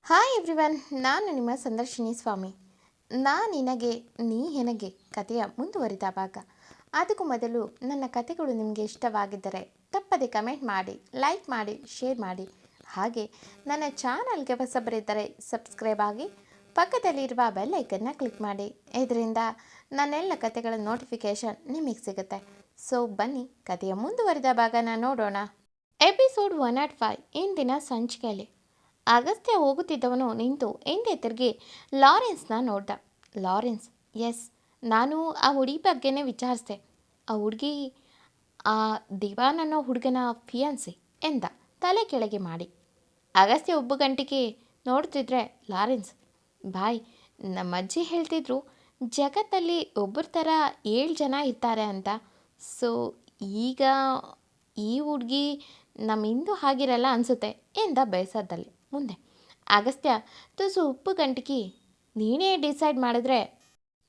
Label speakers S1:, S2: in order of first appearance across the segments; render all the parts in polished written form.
S1: Hi everyone, ನಾನು ನಿಮ್ಮ ಸಂದರ್ಶಿನಿ ಸ್ವಾಮಿ. ನಾ ನಿನಗೆ ನೀ ಹೆನಗೆ ಕಥೆಯ ಮುಂದುವರಿದ ಭಾಗ. ಅದಕ್ಕೂ ಮೊದಲು ನನ್ನ ಕಥೆಗಳು ನಿಮಗೆ ಇಷ್ಟವಾಗಿದ್ದರೆ ತಪ್ಪದೆ ಕಮೆಂಟ್ ಮಾಡಿ, ಲೈಕ್ ಮಾಡಿ, ಶೇರ್ ಮಾಡಿ. ಹಾಗೆ ನನ್ನ ಚಾನಲ್ಗೆ ಹೊಸಬರಿದ್ದರೆ ಸಬ್ಸ್ಕ್ರೈಬ್ ಆಗಿ ಪಕ್ಕದಲ್ಲಿರುವ ಬೆಲ್ ಐಕನ್ನ ಕ್ಲಿಕ್ ಮಾಡಿ. ಇದರಿಂದ ನನ್ನೆಲ್ಲ ಕಥೆಗಳ ನೋಟಿಫಿಕೇಷನ್ ನಿಮಗೆ ಸಿಗುತ್ತೆ. ಸೊ ಬನ್ನಿ ಕಥೆಯ ಮುಂದುವರಿದ ಭಾಗನ ನೋಡೋಣ. ಎಪಿಸೋಡ್ 105 ಇಂದಿನ ಸಂಚಿಕೆಯಲ್ಲಿ ಅಗಸ್ತ್ಯ ಹೋಗುತ್ತಿದ್ದವನು ನಿಂತು ಹಿಂದೆ ತಿರುಗಿ ಲಾರೆನ್ಸ್ನ ನೋಡ್ದ. ಲಾರೆನ್ಸ್, ಎಸ್, ನಾನು ಆ ಹುಡುಗಿ ಬಗ್ಗೆನೇ ವಿಚಾರಿಸಿದೆ. ಆ ಹುಡುಗಿ ಆ ದಿವಾನ್ ಅನ್ನೋ ಹುಡುಗನ ಫಿಯಾನ್ಸಿ ಎಂದ ತಲೆ ಕೆಳಗೆ ಮಾಡಿ. ಅಗಸ್ತ್ಯ ಒಬ್ಬ ಗಂಟೆಗೆ ನೋಡ್ತಿದ್ರೆ ಲಾರೆನ್ಸ್, ಬಾಯ್, ನಮ್ಮ ಅಜ್ಜಿ ಹೇಳ್ತಿದ್ರು ಜಗತ್ತಲ್ಲಿ ಒಬ್ಬರ ಥರ 7 ಜನ ಇರ್ತಾರೆ ಅಂತ. ಸೊ ಈಗ ಈ ಹುಡುಗಿ ನಮ್ಮ ಹಿಂದೂ ಆಗಿರಲ್ಲ ಅನಿಸುತ್ತೆ ಎಂದ ಬೇಸರದಲ್ಲಿ. ಮುಂದೆ ಅಗಸ್ತ್ಯ ತುಸು ಉಪ್ಪು ಗಂಟಿಕಿ, ನೀನೇ ಡಿಸೈಡ್ ಮಾಡಿದ್ರೆ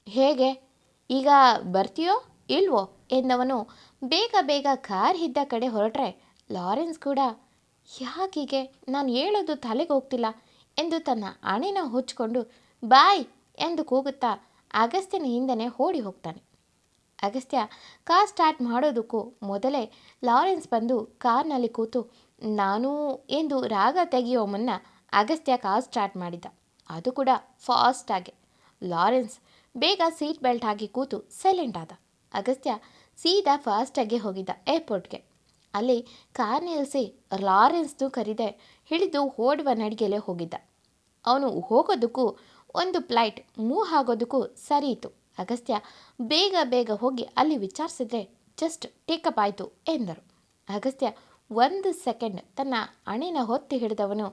S1: ಹೇಗೆ, ಈಗ ಬರ್ತೀಯೋ ಇಲ್ವೋ ಎಂದವನು ಬೇಗ ಬೇಗ ಕಾರ್ ಇದ್ದ ಕಡೆ ಹೊರಟ್ರೆ ಲಾರೆನ್ಸ್ ಕೂಡ ಯಾಕೀಗೆ ನಾನು ಹೇಳೋದು ತಲೆಗೆ ಹೋಗ್ತಿಲ್ಲ ಎಂದು ತನ್ನ ಹಣೆನ ಹೊಚ್ಕೊಂಡು ಬಾಯ್ ಎಂದು ಕೂಗುತ್ತಾ ಅಗಸ್ತ್ಯನ ಹಿಂದೆನೇ ಓಡಿ ಹೋಗ್ತಾನೆ. ಅಗಸ್ತ್ಯ ಕಾರ್ ಸ್ಟಾರ್ಟ್ ಮಾಡೋದಕ್ಕೂ ಮೊದಲೇ ಲಾರೆನ್ಸ್ ಬಂದು ಕಾರ್ನಲ್ಲಿ ಕೂತು ನಾನು ಎಂದು ರಾಗ ತೆಗೆಯೋ ಮುನ್ನ ಅಗಸ್ತ್ಯ ಕಾರ್ ಸ್ಟಾರ್ಟ್ ಮಾಡಿದ್ದ, ಅದು ಕೂಡ ಫಾಸ್ಟಾಗಿ. ಲಾರೆನ್ಸ್ ಬೇಗ ಸೀಟ್ ಬೆಲ್ಟ್ ಹಾಕಿ ಕೂತು ಸೈಲೆಂಟ್ ಆದ. ಅಗಸ್ತ್ಯ ಸೀದಾ ಫಾಸ್ಟಾಗಿ ಹೋಗಿದ್ದ ಏರ್ಪೋರ್ಟ್ಗೆ. ಅಲ್ಲಿ ಕಾರ್ ನಿಲ್ಲಿಸಿ ಲಾರೆನ್ಸ್ನು ಕರೀದೆ ಹಿಡಿದು ಓಡುವ ನಡಿಗೆಲೆ ಹೋಗಿದ್ದ. ಅವನು ಹೋಗೋದಕ್ಕೂ ಒಂದು ಫ್ಲೈಟ್ ಮೂವ್ ಆಗೋದಕ್ಕೂ ಸರಿ ಇತ್ತು. ಅಗಸ್ತ್ಯ ಬೇಗ ಬೇಗ ಹೋಗಿ ಅಲ್ಲಿ ವಿಚಾರಿಸಿದ್ರೆ ಜಸ್ಟ್ ಟೇಕಪ್ ಆಯಿತು ಎಂದರು. ಅಗಸ್ತ್ಯ 1 ಸೆಕೆಂಡ್ ತನ್ನ ಹಣೆನ ಹೊತ್ತಿ ಹಿಡಿದವನು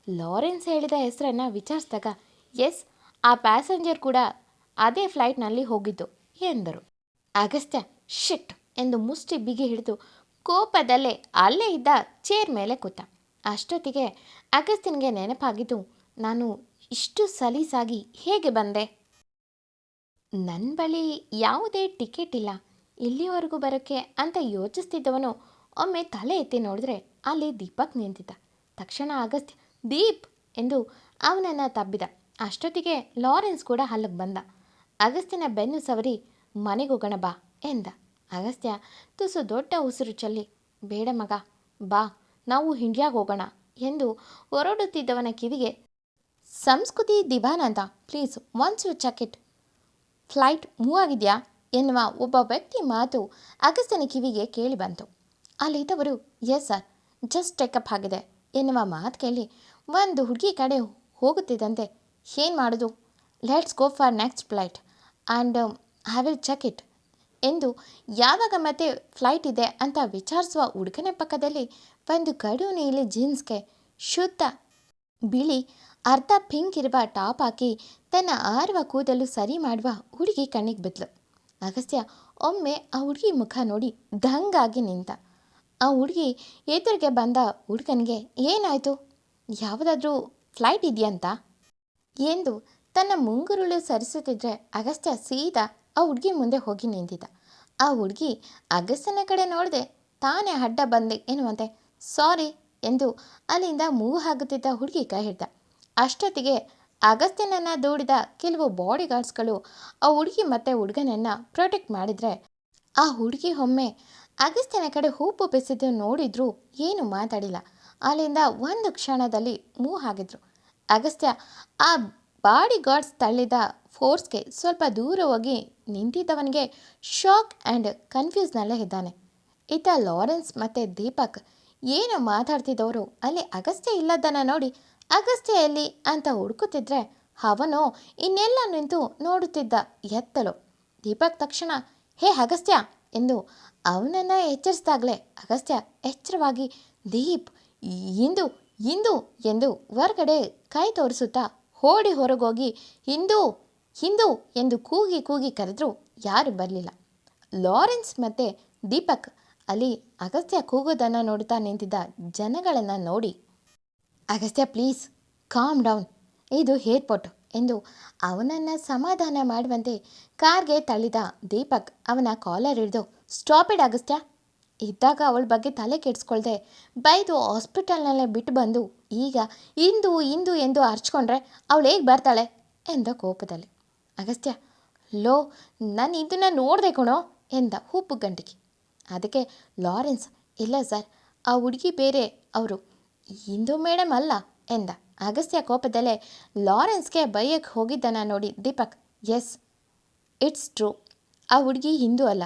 S1: ಲಾರೆನ್ಸ್ ಹೇಳಿದ ಹೆಸರನ್ನು ವಿಚಾರಿಸಿದಾಗ ಎಸ್, ಆ ಪ್ಯಾಸೆಂಜರ್ ಕೂಡ ಅದೇ ಫ್ಲೈಟ್ನಲ್ಲಿ ಹೋಗಿದ್ದು ಎಂದರು. ಅಗಸ್ತ್ಯ ಶಿಟ್ ಎಂದು ಮುಷ್ಟಿ ಬಿಗಿ ಹಿಡಿದು ಕೋಪದಲ್ಲೇ ಅಲ್ಲೇ ಇದ್ದ ಚೇರ್ ಮೇಲೆ ಕೂತ. ಅಷ್ಟೊತ್ತಿಗೆ ಅಗಸ್ತ್ಯನಿಗೆ ನೆನಪಾಗಿದ್ದು, ನಾನು ಇಷ್ಟು ಸಲೀಸಾಗಿ ಹೇಗೆ ಬಂದೆ? ನನ್ನ ಬಳಿ ಯಾವುದೇ ಟಿಕೆಟ್ ಇಲ್ಲ ಇಲ್ಲಿವರೆಗೂ ಬರೋಕ್ಕೆ ಅಂತ ಯೋಚಿಸ್ತಿದ್ದವನು ಒಮ್ಮೆ ತಲೆ ಎತ್ತಿ ನೋಡಿದ್ರೆ ಅಲ್ಲಿ ದೀಪಕ್ ನಿಂತಿದ್ದ. ತಕ್ಷಣ ಅಗಸ್ತ್ಯ ದೀಪ್ ಎಂದು ಅವನನ್ನು ತಬ್ಬಿದ. ಅಷ್ಟೊತ್ತಿಗೆ ಲಾರೆನ್ಸ್ ಕೂಡ ಅಲ್ಲಿಗೆ ಬಂದ. ಅಗಸ್ತ್ಯನ ಬೆನ್ನು ಸವರಿ ಮನೆಗೆ ಹೋಗೋಣ ಬಾ ಎಂದ. ಅಗಸ್ತ್ಯ ತುಸು ದೊಡ್ಡ ಉಸಿರು ಚೆಲ್ಲಿ ಬೇಡ ಮಗ, ಬಾ ನಾವು ಇಂಡಿಯಾಗೆ ಹೋಗೋಣ ಎಂದು ಹೊರಡುತ್ತಿದ್ದವನ ಕಿವಿಗೆ ಸಂಸ್ಕೃತಿ ದಿವಾನ್ ಅಂತ please once you check it, flight move ಆಗಿದೆಯಾ ಎನ್ನುವ ಒಬ್ಬ ವ್ಯಕ್ತಿ ಮಾತು ಅಗಸ್ತ್ಯನ ಕಿವಿಗೆ ಕೇಳಿ ಬಂತು. ಅಲ್ಲಿದ್ದವರು ಎಸ್ ಸರ್, ಜಸ್ಟ್ ಟೇಕಪ್ ಆಗಿದೆ ಎನ್ನುವ ಮಾತು ಕೇಳಿ ಒಂದು ಹುಡುಗಿ ಕಡೆ ಹೋಗುತ್ತಿದ್ದಂತೆ ಏನು ಮಾಡೋದು, let's go for next flight and I will check it ಎಂದು ಯಾವಾಗ ಮತ್ತೆ ಫ್ಲೈಟ್ ಇದೆ ಅಂತ ವಿಚಾರಿಸುವ ಹುಡುಗನ ಪಕ್ಕದಲ್ಲಿ ಒಂದು ಕಡು ನೀಲಿ ಜೀನ್ಸ್ಗೆ ಶುದ್ಧ ಬಿಳಿ ಅರ್ಧ ಪಿಂಕ್ ಇರುವ ಟಾಪ್ ಹಾಕಿ ತನ್ನ ಆರುವ ಕೂದಲು ಸರಿ ಮಾಡುವ ಹುಡುಗಿ ಕಣ್ಣಿಗೆ ಬಿದ್ಲು. ಅಗಸ್ತ್ಯ ಒಮ್ಮೆ ಆ ಹುಡುಗಿ ಮುಖ ನೋಡಿ ದಂಗಾಗಿ ನಿಂತ. ಆ ಹುಡುಗಿ ಎದುರಿಗೆ ಬಂದ ಹುಡುಗನಿಗೆ ಏನಾಯಿತು, ಯಾವುದಾದ್ರೂ ಫ್ಲೈಟ್ ಇದೆಯಂತ ಎಂದು ತನ್ನ ಮುಂಗುರುಳು ಸರಿಸುತ್ತಿದ್ರೆ ಅಗಸ್ತ್ಯ ಸೀದಾ ಆ ಹುಡುಗಿ ಮುಂದೆ ಹೋಗಿ ನಿಂತಿದ್ದ. ಆ ಹುಡುಗಿ ಅಗಸ್ತ್ಯನ ಕಡೆ ನೋಡದೆ ತಾನೇ ಅಡ್ಡ ಬಂದೆ ಎನ್ನುವಂತೆ ಸಾರಿ ಎಂದು ಅಲ್ಲಿಂದ ಮೂವ್ ಆಗುತ್ತಿದ್ದ ಹುಡುಗಿ ಕೈ ಹಿಡ್ದ. ಅಷ್ಟೊತ್ತಿಗೆ ಅಗಸ್ತ್ಯನನ್ನು ದೂಡಿದ ಕೆಲವು ಬಾಡಿ ಗಾರ್ಡ್ಸ್ಗಳು ಆ ಹುಡುಗಿ ಮತ್ತು ಹುಡುಗನನ್ನು ಪ್ರೊಟೆಕ್ಟ್ ಮಾಡಿದರೆ ಆ ಹುಡುಗಿ ಒಮ್ಮೆ ಅಗಸ್ತ್ಯನ ಕಡೆ ಹೂಪು ಬೆಸೆದು ನೋಡಿದ್ರೂ ಏನು ಮಾತಾಡಿಲ್ಲ. ಅಲ್ಲಿಂದ ಒಂದು ಕ್ಷಣದಲ್ಲಿ ಮೂವ್ ಆಗಿದ್ರು. ಅಗಸ್ತ್ಯ ಆ ಬಾಡಿ ಗಾರ್ಡ್ಸ್ ತಳ್ಳಿದ ಫೋರ್ಸ್ಗೆ ಸ್ವಲ್ಪ ದೂರ ಹೋಗಿ ನಿಂತಿದ್ದವನಿಗೆ ಶಾಕ್ ಆ್ಯಂಡ್ ಕನ್ಫ್ಯೂಸ್ನಲ್ಲೇ ಇದ್ದಾನೆ. ಇತ್ತ ಲಾರೆನ್ಸ್ ಮತ್ತು ದೀಪಕ್ ಏನು ಮಾತಾಡ್ತಿದ್ದವರು ಅಲ್ಲಿ ಅಗಸ್ತ್ಯ ಇಲ್ಲದನ್ನು ನೋಡಿ ಅಗಸ್ತ್ಯ ಎಲ್ಲಿ ಅಂತ ಹುಡುಕುತ್ತಿದ್ರೆ ಅವನು ಇನ್ನೆಲ್ಲ ನಿಂತು ನೋಡುತ್ತಿದ್ದ ಎತ್ತಲು. ದೀಪಕ್ ತಕ್ಷಣ ಹೇ ಅಗಸ್ತ್ಯ ಎಂದು ಅವನನ್ನು ಎಚ್ಚರಿಸಿದಾಗಲೇ ಅಗಸ್ತ್ಯ ಎಚ್ಚರವಾಗಿ ದೀಪ್ ಇಂದು ಇಂದು ಎಂದು ಹೊರಗಡೆ ಕೈ ತೋರಿಸುತ್ತಾ ಓಡಿ ಹೊರಗೋಗಿ ಹಿಂದೂ ಹಿಂದೂ ಎಂದು ಕೂಗಿ ಕೂಗಿ ಕರೆದರೂ ಯಾರು ಬರಲಿಲ್ಲ. ಲಾರೆನ್ಸ್ ಮತ್ತು ದೀಪಕ್ ಅಲ್ಲಿ ಅಗಸ್ತ್ಯ ಕೂಗೋದನ್ನು ನೋಡುತ್ತಾ ನಿಂತಿದ್ದ ಜನಗಳನ್ನು ನೋಡಿ ಅಗಸ್ತ್ಯ ಪ್ಲೀಸ್ ಕಾಮ್ ಡೌನ್, ಇದು ಏರ್ಪೋರ್ಟ್ ಎಂದು ಅವನನ್ನು ಸಮಾಧಾನ ಮಾಡುವಂತೆ ಕಾರ್ಗೆ ತಳ್ಳಿದ ದೀಪಕ್ ಅವನ ಕಾಲರ್ ಹಿಡಿದು ಸ್ಟಾಪ್ ಇಡ್ ಅಗಸ್ತ್ಯ. ಇದ್ದಾಗ ಅವಳ ಬಗ್ಗೆ ತಲೆ ಕೆಡಿಸ್ಕೊಳ್ದೆ ಬೈದು ಹಾಸ್ಪಿಟಲ್ನಲ್ಲೇ ಬಿಟ್ಟು ಬಂದು ಈಗ ಇಂದು ಇಂದು ಎಂದು ಅರ್ಚ್ಕೊಂಡ್ರೆ ಅವಳು ಹೇಗೆ ಬರ್ತಾಳೆ ಎಂದ ಕೋಪದಲ್ಲಿ. ಅಗಸ್ತ್ಯ, ಲೋ, ನಾನು ಇದನ್ನು ನೋಡಿದೆ ಕಣೋ ಎಂದ ಉಪ್ಪು ಗಂಟಿಗೆ. ಅದಕ್ಕೆ ಲಾರೆನ್ಸ್, ಇಲ್ಲ ಸರ್, ಆ ಹುಡುಗಿ ಬೇರೆ, ಅವರು ಇಂದು ಮೇಡಮ್ ಅಲ್ಲ ಎಂದ. ಅಗಸ್ತ್ಯ ಕೋಪದಲ್ಲೇ ಲಾರೆನ್ಸ್ಗೆ ಬೈಯಕ್ಕೆ ಹೋಗಿದ್ದನ್ನು ನೋಡಿ ದೀಪಕ್, ಎಸ್, ಇಟ್ಸ್ ಟ್ರೂ, ಆ ಹುಡುಗಿ ಹಿಂದೂ ಅಲ್ಲ,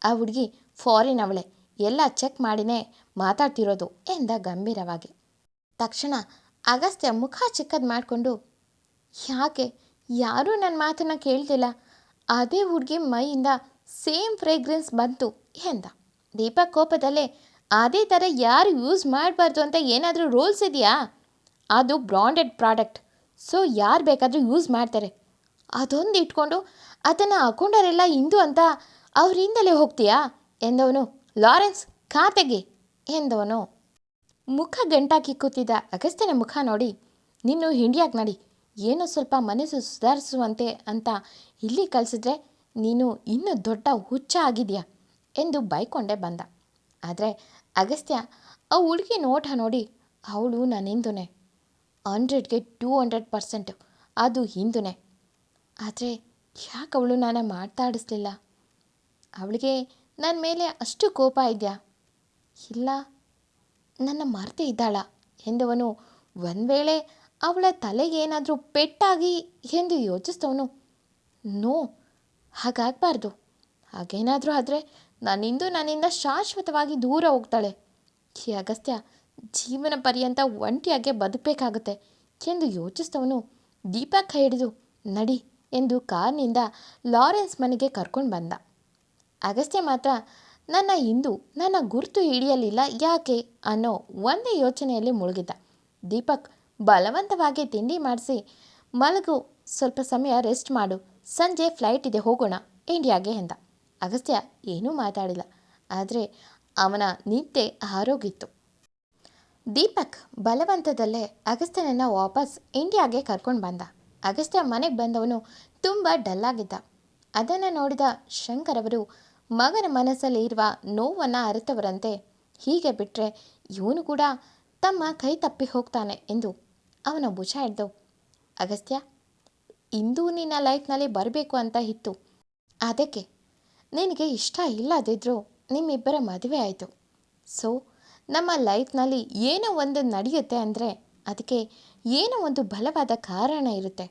S1: ಆ ಹುಡುಗಿ ಫಾರಿನ್ ಅವಳೆ, ಎಲ್ಲ ಚೆಕ್ ಮಾಡಿನೇ ಮಾತಾಡ್ತಿರೋದು ಎಂದ ಗಂಭೀರವಾಗಿ. ತಕ್ಷಣ ಅಗಸ್ತ್ಯ ಮುಖ ಚಿಕ್ಕದು ಮಾಡಿಕೊಂಡು, ಯಾಕೆ ಯಾರೂ ನನ್ನ ಮಾತನ್ನು ಕೇಳ್ತಿಲ್ಲ, ಅದೇ ಹುಡುಗಿ ಮೈಯಿಂದ ಸೇಮ್ ಫ್ರೇಗ್ರೆನ್ಸ್ ಬಂತು ಎಂದ. ದೀಪಕ್ ಕೋಪದಲ್ಲೇ, ಅದೇ ಥರ ಯಾರು ಯೂಸ್ ಮಾಡಬಾರ್ದು ಅಂತ ಏನಾದರೂ ರೂಲ್ಸ್ ಇದೆಯಾ? ಅದು ಬ್ರಾಂಡೆಡ್ ಪ್ರಾಡಕ್ಟ್, ಸೊ ಯಾರು ಬೇಕಾದರೂ ಯೂಸ್ ಮಾಡ್ತಾರೆ, ಅದೊಂದು ಇಟ್ಕೊಂಡು ಅದನ್ನು ಹಾಕೊಂಡರೆಲ್ಲ ಹಿಂದೂ ಅಂತ ಅವರಿಂದಲೇ ಹೋಗ್ತೀಯಾ ಎಂದವನು. ಲಾರೆನ್ಸ್, ಖಾತೆಗೆ ಎಂದವನು. ಮುಖ ಗಂಟಾಕಿ ಕೂತಿದ್ದ ಅಗಸ್ತ್ಯನ ಮುಖ ನೋಡಿ, ನೀನು ಇಂಡಿಯಾಗೆ ನಡಿ, ಏನೋ ಸ್ವಲ್ಪ ಮನಸ್ಸು ಸುಧಾರಿಸುವಂತೆ ಅಂತ ಇಲ್ಲಿ ಕಳಿಸಿದ್ರೆ ನೀನು ಇನ್ನೂ ದೊಡ್ಡ ಹುಚ್ಚ ಆಗಿದೆಯಾ ಎಂದು ಬೈಕೊಂಡೇ ಬಂದ. ಆದರೆ ಅಗಸ್ತ್ಯ ಆ ಹುಡುಗಿ ನೋಟ ನೋಡಿ, ಅವಳು ನನ್ನ ಹಿಂದೂನೇ, 100ಗೆ 200% ಅದು ಹಿಂದೂನೇ. ಆದರೆ ಯಾಕೆ ಅವಳು ನಾನು ಮಾತಾಡಿಸ್ಲಿಲ್ಲ? ಅವಳಿಗೆ ನನ್ನ ಮೇಲೆ ಅಷ್ಟು ಕೋಪ ಇದೆಯಾ, ಇಲ್ಲ ನನ್ನ ಮರೆತೇ ಇದ್ದಾಳ ಎಂದವನು. ಒಂದು ವೇಳೆ ಅವಳ ತಲೆಗೆ ಏನಾದರೂ ಪೆಟ್ಟಾಗಿ ಎಂದು ಯೋಚಿಸ್ತವನು. ನೋ, ಹಾಗಾಗಬಾರ್ದು, ಹಾಗೇನಾದರೂ ಆದರೆ ನನ್ನಿಂದ ಶಾಶ್ವತವಾಗಿ ದೂರ ಹೋಗ್ತಾಳೆ. ಈ ಅಗಸ್ತ್ಯ ಜೀವನ ಪರ್ಯಂತ ಒಂಟಿಯಾಗೆ ಬದುಕಬೇಕಾಗುತ್ತೆ ಎಂದು ಯೋಚಿಸ್ತವನು ದೀಪಕ್ ಕೈ ಹಿಡಿದು ನಡಿ ಎಂದು ಕಾರ್ನಿಂದ ಲಾರೆನ್ಸ್ ಮನೆಗೆ ಕರ್ಕೊಂಡು ಬಂದ. ಅಗಸ್ತ್ಯ ಮಾತ್ರ ನನ್ನ ಗುರುತು ಹಿಡಿಯಲಿಲ್ಲ ಯಾಕೆ ಅನ್ನೋ ಒಂದೇ ಯೋಚನೆಯಲ್ಲಿ ಮುಳುಗಿದ್ದ. ದೀಪಕ್ ಬಲವಂತವಾಗಿ ತಿಂಡಿ ಮಾಡಿಸಿ, ಮಲಗು, ಸ್ವಲ್ಪ ಸಮಯ ರೆಸ್ಟ್ ಮಾಡು, ಸಂಜೆ ಫ್ಲೈಟ್ ಇದೆ, ಹೋಗೋಣ ಇಂಡಿಯಾಗೆ ಎಂದ. ಅಗಸ್ತ್ಯ ಏನೂ ಮಾತಾಡಿಲ್ಲ, ಆದರೆ ಅವನ ನಿದ್ದೆ ಆರೋಗಿತ್ತು. ದೀಪಕ್ ಬಲವಂತದಲ್ಲೇ ಅಗಸ್ತ್ಯನನ್ನು ವಾಪಸ್ ಇಂಡಿಯಾಗೆ ಕರ್ಕೊಂಡು ಬಂದ. ಅಗಸ್ತ್ಯ ಮನೆಗೆ ಬಂದವನು ತುಂಬ ಡಲ್ಲಾಗಿದ್ದ. ಅದನ್ನು ನೋಡಿದ ಶಂಕರ್ ಅವರು ಮಗನ ಮನಸ್ಸಲ್ಲಿ ಇರುವ ನೋವನ್ನು ಅರಿತವರಂತೆ, ಹೀಗೆ ಬಿಟ್ಟರೆ ಇವನು ಕೂಡ ತಮ್ಮ ಕೈ ತಪ್ಪಿ ಹೋಗ್ತಾನೆ ಎಂದು ಅವನ ಭುಜ ಹಿಡಿದು, ಅಗಸ್ತ್ಯ, ಇಂದು ನಿನ್ನ ಲೈಫ್ನಲ್ಲಿ ಬರಬೇಕು ಅಂತ ಇತ್ತು, ಅದಕ್ಕೆ ನಿನಗೆ ಇಷ್ಟ ಇಲ್ಲದಿದ್ದರೂ ನಿಮ್ಮಿಬ್ಬರ ಮದುವೆ ಆಯಿತು. ಸೊ ನಮ್ಮ ಲೈಫ್ನಲ್ಲಿ ಏನೋ ಒಂದು ನಡೆಯುತ್ತೆ ಅಂದರೆ ಅದಕ್ಕೆ ಏನೋ ಒಂದು ಬಲವಾದ ಕಾರಣ ಇರುತ್ತೆ.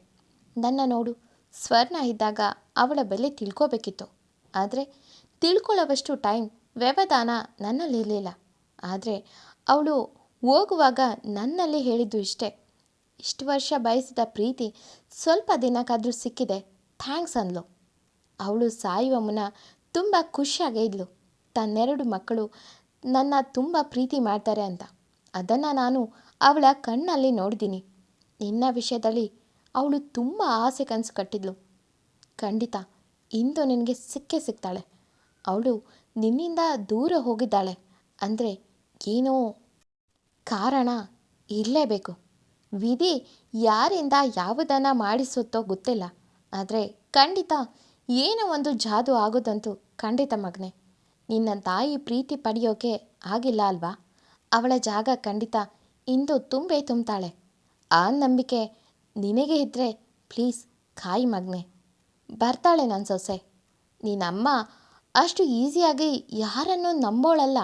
S1: ನನ್ನ ನೋಡು, ಸ್ವರ್ಣ ಇದ್ದಾಗ ಅವಳ ಬೆಲೆ ತಿಳ್ಕೋಬೇಕಿತ್ತು, ಆದರೆ ತಿಳ್ಕೊಳ್ಳೋವಷ್ಟು ಟೈಮ್, ವ್ಯವಧಾನ ನನ್ನಲ್ಲಿರಲಿಲ್ಲ. ಆದರೆ ಅವಳು ಹೋಗುವಾಗ ನನ್ನಲ್ಲಿ ಹೇಳಿದ್ದು ಇಷ್ಟೇ, ಇಷ್ಟು ವರ್ಷ ಬಯಸಿದ ಪ್ರೀತಿ ಸ್ವಲ್ಪ ದಿನಕ್ಕಾದರೂ ಸಿಕ್ಕಿದೆ, ಥ್ಯಾಂಕ್ಸ್ ಅಂದ್ಲು. ಅವಳು ಸಾಯುವ ಮುನ್ನ ತುಂಬ ಖುಷಿಯಾಗೇ ಇದ್ಲು, ತನ್ನೆರಡು ಮಕ್ಕಳು ನನ್ನ ತುಂಬ ಪ್ರೀತಿ ಮಾಡ್ತಾರೆ ಅಂತ. ಅದನ್ನು ನಾನು ಅವಳ ಕಣ್ಣಲ್ಲಿ ನೋಡಿದ್ದೀನಿ. ನಿನ್ನ ವಿಷಯದಲ್ಲಿ ಅವಳು ತುಂಬ ಆಸೆ ಕನಸು ಕಟ್ಟಿದ್ಲು. ಖಂಡಿತ ಇಂದು ನಿನಗೆ ಸಿಕ್ಕೇ ಸಿಗ್ತಾಳೆ. ಅವಳು ನಿನ್ನಿಂದ ದೂರ ಹೋಗಿದ್ದಾಳೆ ಅಂದರೆ ಏನೋ ಕಾರಣ ಇರಲೇಬೇಕು. ವಿಧಿ ಯಾರಿಂದ ಯಾವುದನ್ನು ಮಾಡಿಸುತ್ತೋ ಗೊತ್ತಿಲ್ಲ, ಆದರೆ ಖಂಡಿತ ಏನೋ ಒಂದು ಜಾದು ಆಗೋದಂತೂ ಖಂಡಿತ ಮಗನೇ. ನಿನ್ನ ತಾಯಿ ಪ್ರೀತಿ ಪಡೆಯೋಕೆ ಆಗಿಲ್ಲ ಅಲ್ವಾ? ಅವಳ ಜಾಗ ಖಂಡಿತ ಇಂದು ತುಂಬ್ತಾಳೆ. ಆ ನಂಬಿಕೆ ನಿನಗೆ ಇದ್ದರೆ ಪ್ಲೀಸ್ ಕಾಯಿ ಮಗನೇ, ಬರ್ತಾಳೆ ನನ್ನ ಸೊಸೆ. ನಿನ್ನಮ್ಮ ಅಷ್ಟು ಈಸಿಯಾಗಿ ಯಾರನ್ನೂ ನಂಬೋಳಲ್ಲ.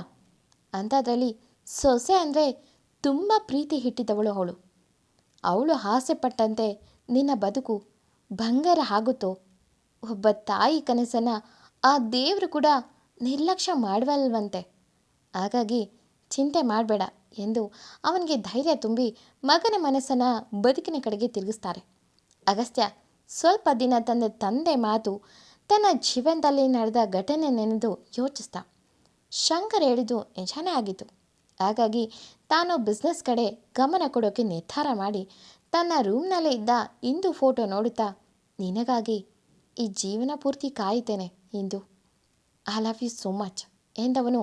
S1: ಅಂಥದ್ರಲ್ಲಿ ಸೊಸೆ ಅಂದರೆ ತುಂಬ ಪ್ರೀತಿ ಇಟ್ಟಿದ್ದವಳು ಅವಳು. ಅವಳು ಆಸೆ ಪಟ್ಟಂತೆ ನಿನ್ನ ಬದುಕು ಬಂಗಾರ ಆಗುತ್ತೋ? ಒಬ್ಬ ತಾಯಿ ಕನಸನ್ನು ಆ ದೇವರು ಕೂಡ ನಿರ್ಲಕ್ಷ್ಯ ಮಾಡವಲ್ವಂತೆ. ಹಾಗಾಗಿ ಚಿಂತೆ ಮಾಡಬೇಡ ಎಂದು ಅವನಿಗೆ ಧೈರ್ಯ ತುಂಬಿ ಮಗನ ಮನಸ್ಸನ್ನು ಬದುಕಿನ ಕಡೆಗೆ ತಿರುಗಿಸ್ತಾರೆ. ಅಗಸ್ತ್ಯ ಸ್ವಲ್ಪ ದಿನ ತನ್ನ ತಂದೆ ಮಾತು, ತನ್ನ ಜೀವನದಲ್ಲಿ ನಡೆದ ಘಟನೆ ನೆನೆದು ಯೋಚಿಸ್ದ. ಶಂಕರ್ ಹೇಳಿದ್ದು ನಿಜಾನೇ ಆಗಿತ್ತು. ಹಾಗಾಗಿ ತಾನು ಬಿಸ್ನೆಸ್ ಕಡೆ ಗಮನ ಕೊಡೋಕ್ಕೆ ನಿರ್ಧಾರ ಮಾಡಿ ತನ್ನ ರೂಮ್ನಲ್ಲೇ ಇದ್ದ ಇಂದು ಫೋಟೋ ನೋಡುತ್ತಾ, ನಿನಗಾಗಿ ಈ ಜೀವನ ಪೂರ್ತಿ ಕಾಯುತ್ತೇನೆ ಇಂದು, I love you so much ಎಂದವನು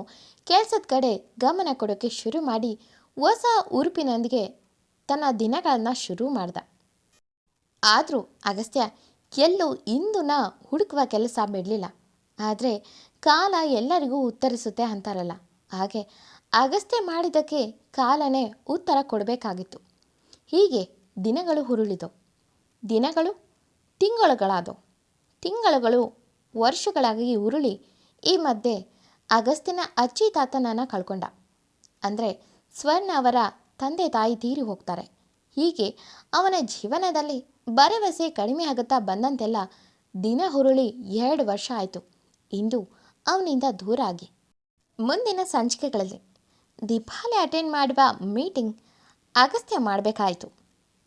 S1: ಕೆಲಸದ ಕಡೆ ಗಮನ ಕೊಡೋಕ್ಕೆ ಶುರು ಮಾಡಿ ಹೊಸ ಉರುಪಿನೊಂದಿಗೆ ತನ್ನ ದಿನಗಳನ್ನು ಶುರು ಮಾಡ್ದ. ಆದರೂ ಅಗಸ್ತ್ಯ ಎಲ್ಲೂ ಇಂದುನ ಹುಡುಕುವ ಕೆಲಸ ಬಿಡಲಿಲ್ಲ. ಆದರೆ ಕಾಲ ಎಲ್ಲರಿಗೂ ಉತ್ತರಿಸುತ್ತೆ ಅಂತಾರಲ್ಲ, ಹಾಗೆ ಅಗಸ್ತ್ಯ ಮಾಡಿದ್ದಕ್ಕೆ ಕಾಲನೇ ಉತ್ತರ ಕೊಡಬೇಕಾಗಿತ್ತು. ಹೀಗೆ ದಿನಗಳು ಹುರುಳಿದವು. ದಿನಗಳು ತಿಂಗಳುಗಳಾದವು. ತಿಂಗಳುಗಳು ವರ್ಷಗಳಾಗಿ ಉರುಳಿ ಈ ಮಧ್ಯೆ ಅಗಸ್ತ್ಯನ ಅಜ್ಜಿ ತಾತನನ್ನು ಕಳ್ಕೊಂಡ. ಅಂದರೆ ಸ್ವರ್ಣ ಅವರ ತಂದೆ ತಾಯಿ ತೀರಿ ಹೋಗ್ತಾರೆ. ಹೀಗೆ ಅವನ ಜೀವನದಲ್ಲಿ ಭರವಸೆ ಕಡಿಮೆ ಆಗುತ್ತಾ ಬಂದಂತೆಲ್ಲ ದಿನ ಹುರುಳಿ 2 ವರ್ಷ ಆಯಿತು. ಇಂದು ಅವನಿಂದ ದೂರ ಆಗಿ. ಮುಂದಿನ ಸಂಚಿಕೆಗಳಲ್ಲಿ ದೀಪಾವಳಿ ಅಟೆಂಡ್ ಮಾಡುವ ಮೀಟಿಂಗ್ ಅಗಸ್ತ್ಯ ಮಾಡಬೇಕಾಯಿತು.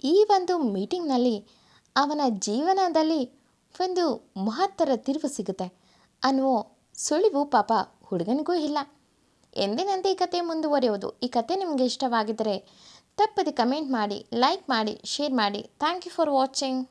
S1: ಈ ಒಂದು ಮೀಟಿಂಗ್ನಲ್ಲಿ ಅವನ ಜೀವನದಲ್ಲಿ ಒಂದು ಮಹತ್ತರ ತಿರುವು ಸಿಗುತ್ತೆ ಅನ್ನುವ ಸುಳಿವು ಪಾಪ ಹುಡುಗನಿಗೂ ಇಲ್ಲ. ಎಂದಿನಂತೆ ಈ ಕತೆ ಮುಂದುವರಿಯೋದು. ಈ ಕತೆ ನಿಮಗೆ ಇಷ್ಟವಾಗಿದ್ದರೆ ತಪ್ಪದೆ ಕಮೆಂಟ್ ಮಾಡಿ, ಲೈಕ್ ಮಾಡಿ, ಶೇರ್ ಮಾಡಿ. Thank you for watching.